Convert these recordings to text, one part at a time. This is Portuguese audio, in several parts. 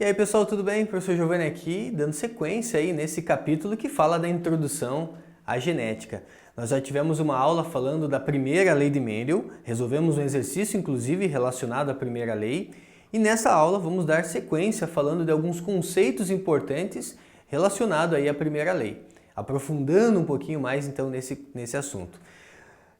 E aí pessoal, tudo bem? Professor Giovanni aqui, dando sequência aí nesse capítulo que fala da introdução à genética. Nós já tivemos uma aula falando da primeira lei de Mendel, resolvemos um exercício inclusive relacionado à primeira lei, e nessa aula vamos dar sequência falando de alguns conceitos importantes relacionados aí à primeira lei, aprofundando um pouquinho mais então nesse assunto.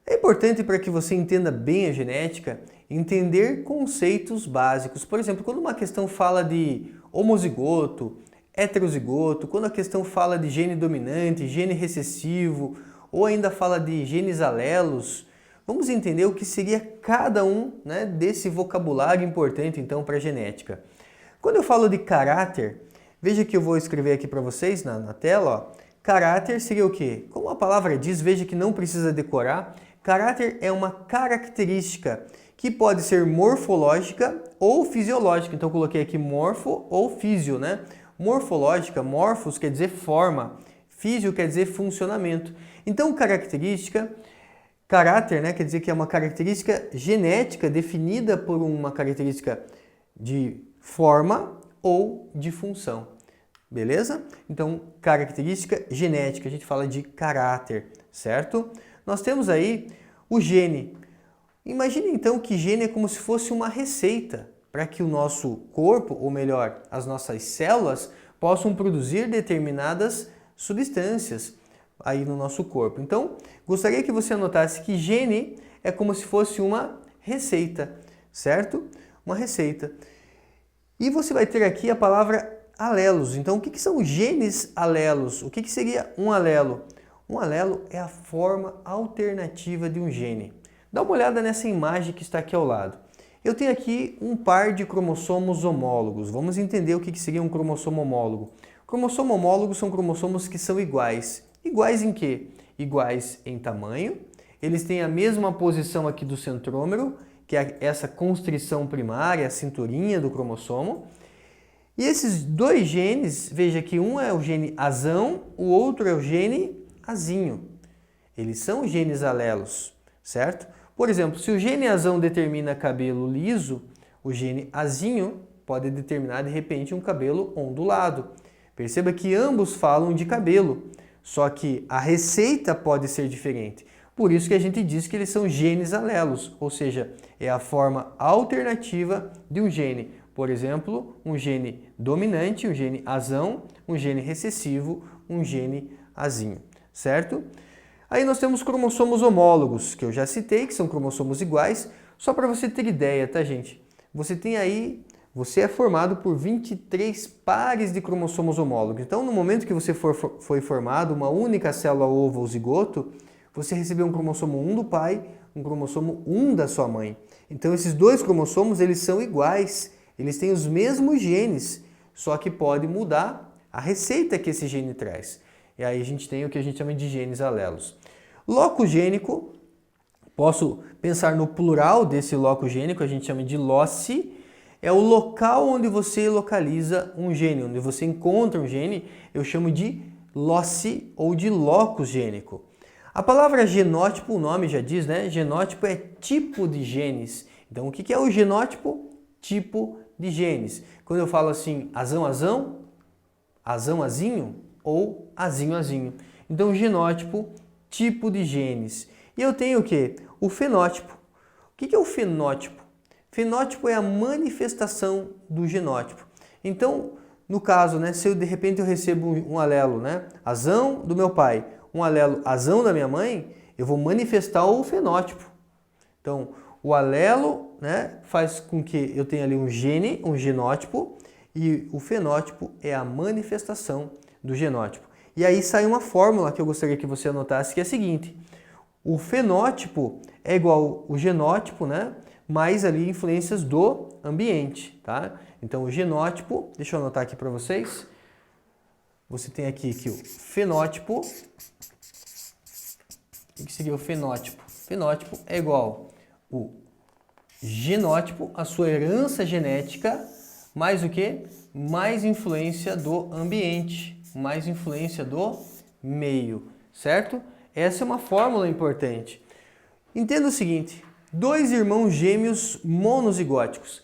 É importante para que você entenda bem a genética, entender conceitos básicos. Por exemplo, quando uma questão fala de homozigoto, heterozigoto, quando a questão fala de gene dominante, gene recessivo, ou ainda fala de genes alelos, vamos entender o que seria cada um, né, desse vocabulário importante então para a genética. Quando eu falo de caráter, veja que eu vou escrever aqui para vocês na tela, ó. Caráter seria o quê? Como a palavra diz, veja que não precisa decorar. Caráter é uma característica que pode ser morfológica ou fisiológica. Então eu coloquei aqui morfo ou físio, né? Morfológica, morfos quer dizer forma, físio quer dizer funcionamento. Então caráter, né, quer dizer que é uma característica genética definida por uma característica de forma ou de função. Beleza? Então, característica genética, a gente fala de caráter, certo? Nós temos aí o gene. Imagine então que gene é como se fosse uma receita para que o nosso corpo, ou melhor, as nossas células, possam produzir determinadas substâncias aí no nosso corpo. Então, gostaria que você anotasse que gene é como se fosse uma receita, certo? Uma receita. E você vai ter aqui a palavra alelos. Então, o que são genes alelos? O que seria um alelo? Um alelo é a forma alternativa de um gene. Dá uma olhada nessa imagem que está aqui ao lado. Eu tenho aqui um par de cromossomos homólogos. Vamos entender o que seria um cromossomo homólogo. Cromossomo homólogo são cromossomos que são iguais. Iguais em quê? Iguais em tamanho. Eles têm a mesma posição aqui do centrômero, que é essa constrição primária, a cinturinha do cromossomo. E esses dois genes, veja que um é o gene azão, o outro é o gene azinho. Eles são genes alelos, certo? Por exemplo, se o gene azão determina cabelo liso, o gene azinho pode determinar de repente um cabelo ondulado. Perceba que ambos falam de cabelo, só que a receita pode ser diferente. Por isso que a gente diz que eles são genes alelos, ou seja, é a forma alternativa de um gene. Por exemplo, um gene dominante, um gene azão, um gene recessivo, um gene azinho, certo? Aí nós temos cromossomos homólogos, que eu já citei, que são cromossomos iguais. Só para você ter ideia, tá, gente? Você é formado por 23 pares de cromossomos homólogos. Então, no momento que você foi formado, uma única célula ovo ou zigoto, você recebeu um cromossomo 1 do pai, um cromossomo 1 da sua mãe. Então, esses dois cromossomos, eles são iguais. Eles têm os mesmos genes, só que pode mudar a receita que esse gene traz. E aí a gente tem o que a gente chama de genes alelos. Loco gênico, posso pensar no plural desse loco gênico, a gente chama de loci, é o local onde você localiza um gene, onde você encontra um gene, eu chamo de loci ou de locus gênico. A palavra genótipo, o nome já diz, né? Genótipo é tipo de genes. Então, o que é o genótipo? Tipo de genes. Quando eu falo assim, azão-azão, azão-azinho ou azinho-azinho. Então, genótipo, tipo de genes. E eu tenho o quê? O fenótipo. O que é o fenótipo? Fenótipo é a manifestação do genótipo. Então, no caso, né, se eu de repente eu recebo um alelo, né, azão do meu pai, um alelo azão da minha mãe, eu vou manifestar o fenótipo. Então, o alelo, né, faz com que eu tenha ali um gene, um genótipo, e o fenótipo é a manifestação do genótipo. E aí sai uma fórmula que eu gostaria que você anotasse, que é a seguinte: o fenótipo é igual ao genótipo, né, mais ali influências do ambiente, tá? Então o genótipo, deixa eu anotar aqui para vocês. Você tem aqui que o fenótipo, o que seria o fenótipo? Fenótipo é igual o genótipo, a sua herança genética, mais o que? Mais influência do ambiente, mais influência do meio, certo? Essa é uma fórmula importante. Entenda o seguinte, dois irmãos gêmeos monozigóticos.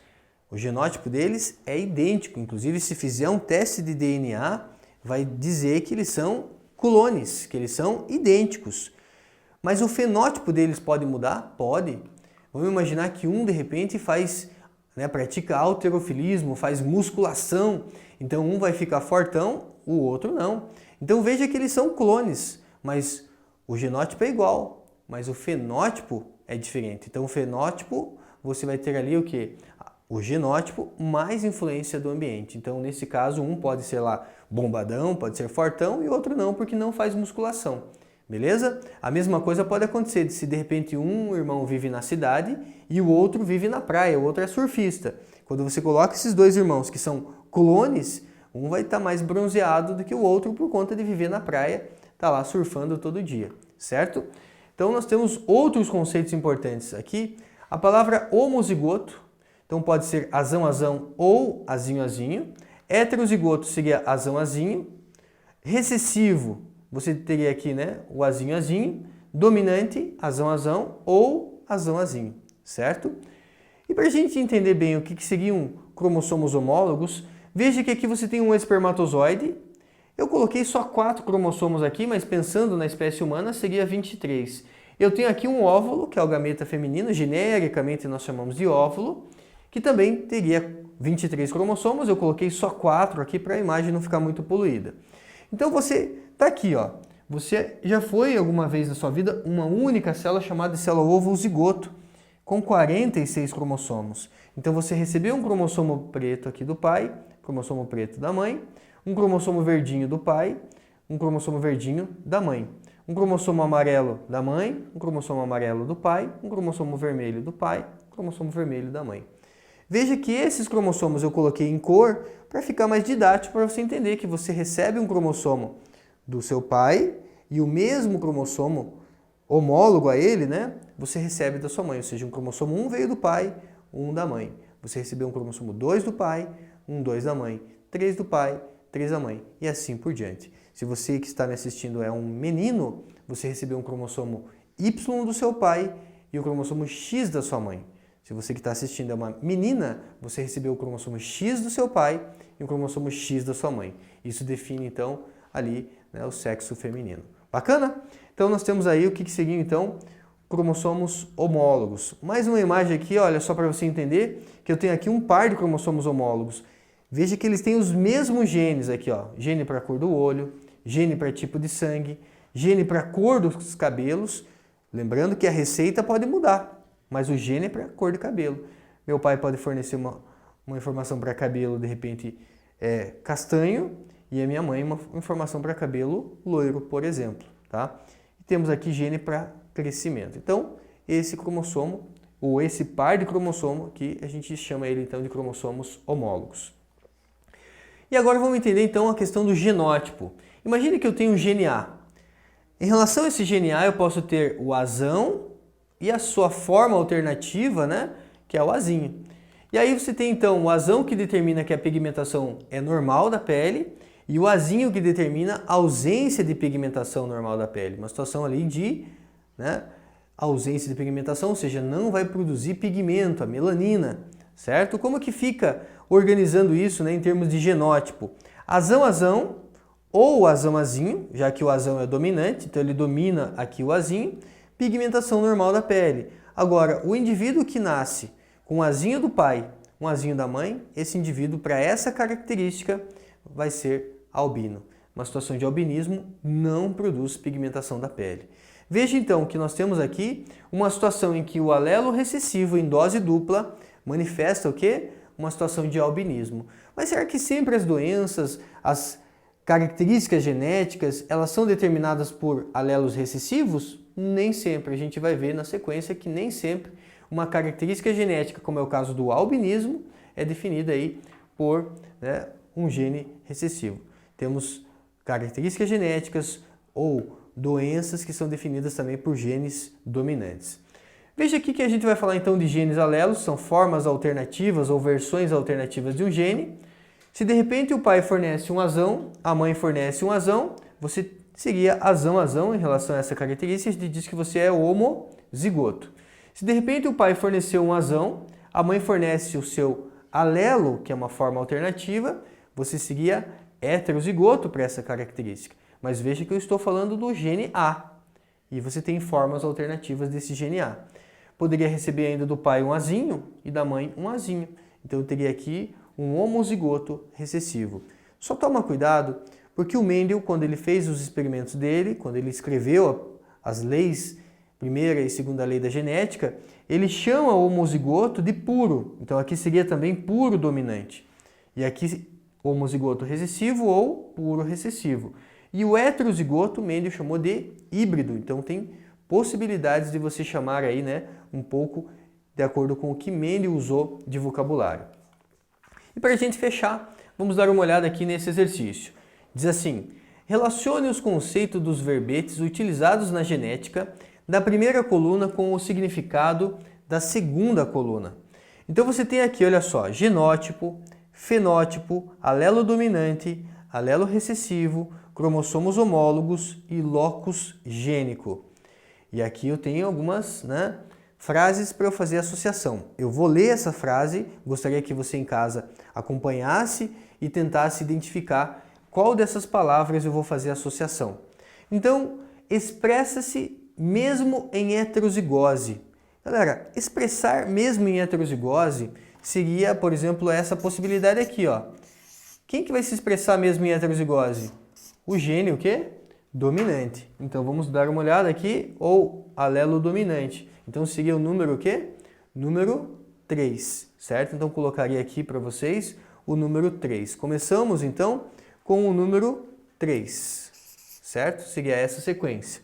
O genótipo deles é idêntico, inclusive se fizer um teste de DNA, vai dizer que eles são clones, que eles são idênticos. Mas o fenótipo deles pode mudar? Pode. Vamos imaginar que um de repente pratica halterofilismo, faz musculação, então um vai ficar fortão, o outro não. Então veja que eles são clones, mas o genótipo é igual, mas o fenótipo é diferente. Então o fenótipo, você vai ter ali o quê? O genótipo mais influência do ambiente. Então nesse caso um pode ser lá bombadão, pode ser fortão e outro não, porque não faz musculação. Beleza? A mesma coisa pode acontecer se de repente um irmão vive na cidade e o outro vive na praia, o outro é surfista. Quando você coloca esses dois irmãos que são clones, um vai estar mais bronzeado do que o outro por conta de viver na praia, tá lá surfando todo dia, certo? Então nós temos outros conceitos importantes aqui. A palavra homozigoto, então pode ser azão-azão ou azinho-azinho. Heterozigoto seria azão-azinho. Recessivo, você teria aqui, né, o azinho-azinho. Dominante, azão-azão ou azão-azinho, certo? E para a gente entender bem o que seriam cromossomos homólogos, veja que aqui você tem um espermatozoide. Eu coloquei só 4 cromossomos aqui, mas pensando na espécie humana seria 23. Eu tenho aqui um óvulo, que é o gameta feminino, genericamente nós chamamos de óvulo, que também teria 23 cromossomos. Eu coloquei só 4 aqui para a imagem não ficar muito poluída. Então você está aqui, ó. Você já foi alguma vez na sua vida uma única célula chamada de célula ovo zigoto, com 46 cromossomos. Então você recebeu um cromossomo preto aqui do pai, cromossomo preto da mãe, um cromossomo verdinho do pai, um cromossomo verdinho da mãe, um cromossomo amarelo da mãe, um cromossomo amarelo do pai, um cromossomo vermelho do pai, um cromossomo vermelho da mãe. Veja que esses cromossomos eu coloquei em cor para ficar mais didático, para você entender que você recebe um cromossomo do seu pai e o mesmo cromossomo homólogo a ele, né, você recebe da sua mãe, ou seja, um cromossomo 1 veio do pai, 1 da mãe. Você recebeu um cromossomo 2 do pai, 2 da mãe, 3 do pai, 3 da mãe e assim por diante. Se você que está me assistindo é um menino, você recebeu um cromossomo Y do seu pai e o cromossomo X da sua mãe. Se você que está assistindo é uma menina, você recebeu o cromossomo X do seu pai e o cromossomo X da sua mãe. Isso define então ali, né, o sexo feminino. Bacana? Então nós temos aí o que seriam então cromossomos homólogos. Mais uma imagem aqui, olha só para você entender que eu tenho aqui um par de cromossomos homólogos. Veja que eles têm os mesmos genes aqui, ó. Gene para a cor do olho, gene para tipo de sangue, gene para a cor dos cabelos. Lembrando que a receita pode mudar, mas o gene é para a cor do cabelo. Meu pai pode fornecer uma informação para cabelo, de repente, castanho, e a minha mãe uma informação para cabelo loiro, por exemplo. Tá? E temos aqui gene para crescimento. Então, esse cromossomo, ou esse par de cromossomo, aqui a gente chama ele então de cromossomos homólogos. E agora vamos entender então a questão do genótipo. Imagine que eu tenho um gene A. Em relação a esse gene A, eu posso ter o azão e a sua forma alternativa, né, que é o azinho. E aí você tem então o azão que determina que a pigmentação é normal da pele e o azinho que determina a ausência de pigmentação normal da pele. Uma situação ali de, né, ausência de pigmentação, ou seja, não vai produzir pigmento, a melanina, certo? Como que fica organizando isso, né, em termos de genótipo? Azão-azão ou azão-azinho, já que o azão é dominante, então ele domina aqui o azinho, pigmentação normal da pele. Agora, o indivíduo que nasce com um azinho do pai, um azinho da mãe, esse indivíduo, para essa característica, vai ser albino. Uma situação de albinismo não produz pigmentação da pele. Veja então que nós temos aqui uma situação em que o alelo recessivo em dose dupla manifesta o quê? Uma situação de albinismo. Mas será que sempre as doenças, as características genéticas, elas são determinadas por alelos recessivos? Nem sempre. A gente vai ver na sequência que nem sempre uma característica genética, como é o caso do albinismo, é definida aí por, né, um gene recessivo. Temos características genéticas ou doenças que são definidas também por genes dominantes. Veja aqui que a gente vai falar então de genes alelos, são formas alternativas ou versões alternativas de um gene. Se de repente o pai fornece um azão, a mãe fornece um azão, você seria azão-azão em relação a essa característica, a gente diz que você é homozigoto. Se de repente o pai forneceu um azão, a mãe fornece o seu alelo, que é uma forma alternativa, você seria heterozigoto para essa característica. Mas veja que eu estou falando do gene A. E você tem formas alternativas desse gene A. Poderia receber ainda do pai um Azinho e da mãe um Azinho. Então eu teria aqui um homozigoto recessivo. Só toma cuidado, porque o Mendel, quando ele fez os experimentos dele, quando ele escreveu as leis, primeira e segunda lei da genética, ele chama o homozigoto de puro. Então aqui seria também puro dominante. E aqui homozigoto recessivo ou puro recessivo. E o heterozigoto, Mendel chamou de híbrido. Então tem possibilidades de você chamar aí, né, um pouco de acordo com o que Mendel usou de vocabulário. E para a gente fechar, vamos dar uma olhada aqui nesse exercício. Diz assim: relacione os conceitos dos verbetes utilizados na genética da primeira coluna com o significado da segunda coluna. Então você tem aqui, olha só, genótipo, fenótipo, alelo dominante, alelo recessivo, cromossomos homólogos e locus gênico. E aqui eu tenho algumas, frases para eu fazer associação. Eu vou ler essa frase, gostaria que você em casa acompanhasse e tentasse identificar qual dessas palavras eu vou fazer associação. Então, expressa-se mesmo em heterozigose. Galera, expressar mesmo em heterozigose seria, por exemplo, essa possibilidade aqui, ó. Quem que vai se expressar mesmo em heterozigose? O gene, o quê? Dominante. Então vamos dar uma olhada aqui, ou alelo dominante. Então seria o número o quê? Número 3, certo? Então colocaria aqui para vocês o número 3. Começamos então com o número 3, certo? Seria essa sequência.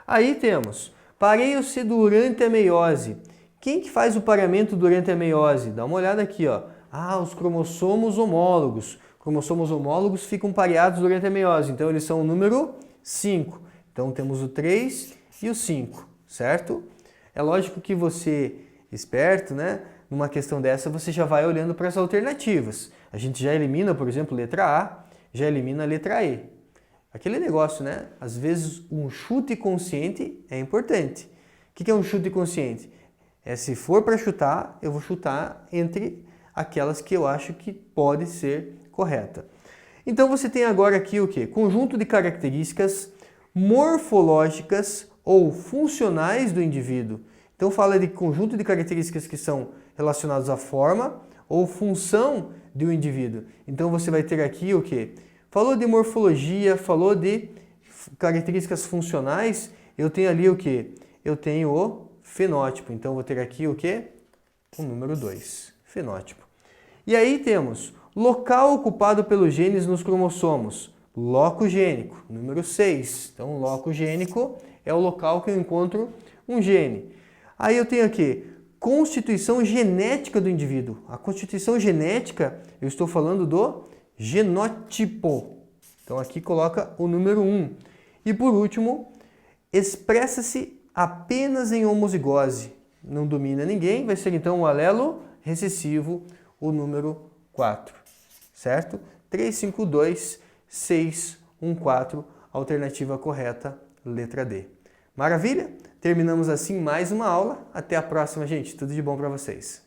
Aí temos pareio-se durante a meiose. Quem que faz o pareamento durante a meiose? Dá uma olhada aqui, ó. Os cromossomos homólogos. Cromossomos homólogos ficam pareados durante a meiose, então eles são o número 5. Então temos o 3 e o 5, certo? É lógico que você, esperto, numa questão dessa, você já vai olhando para as alternativas. A gente já elimina, por exemplo, letra A, já elimina a letra E. Aquele negócio, Às vezes um chute consciente é importante. O que é um chute consciente? Se for para chutar, eu vou chutar entre aquelas que eu acho que pode ser correta. Então você tem agora aqui o quê? Conjunto de características morfológicas ou funcionais do indivíduo. Então fala de conjunto de características que são relacionadas à forma ou função do indivíduo. Então você vai ter aqui o quê? Falou de morfologia, falou de características funcionais, eu tenho ali o quê? Eu tenho o fenótipo. Então vou ter aqui o quê? O número 2, fenótipo. E aí temos local ocupado pelos genes nos cromossomos, loco gênico, número 6. Então, loco gênico é o local que eu encontro um gene. Aí eu tenho aqui, constituição genética do indivíduo. A constituição genética, eu estou falando do genótipo. Então, aqui coloca o número 1. E por último, expressa-se apenas em homozigose. Não domina ninguém, vai ser então o alelo recessivo, o número 4, certo? 3, 5, 2, 6, 1, 4, alternativa correta, letra D. Maravilha? Terminamos assim mais uma aula. Até a próxima, gente. Tudo de bom para vocês.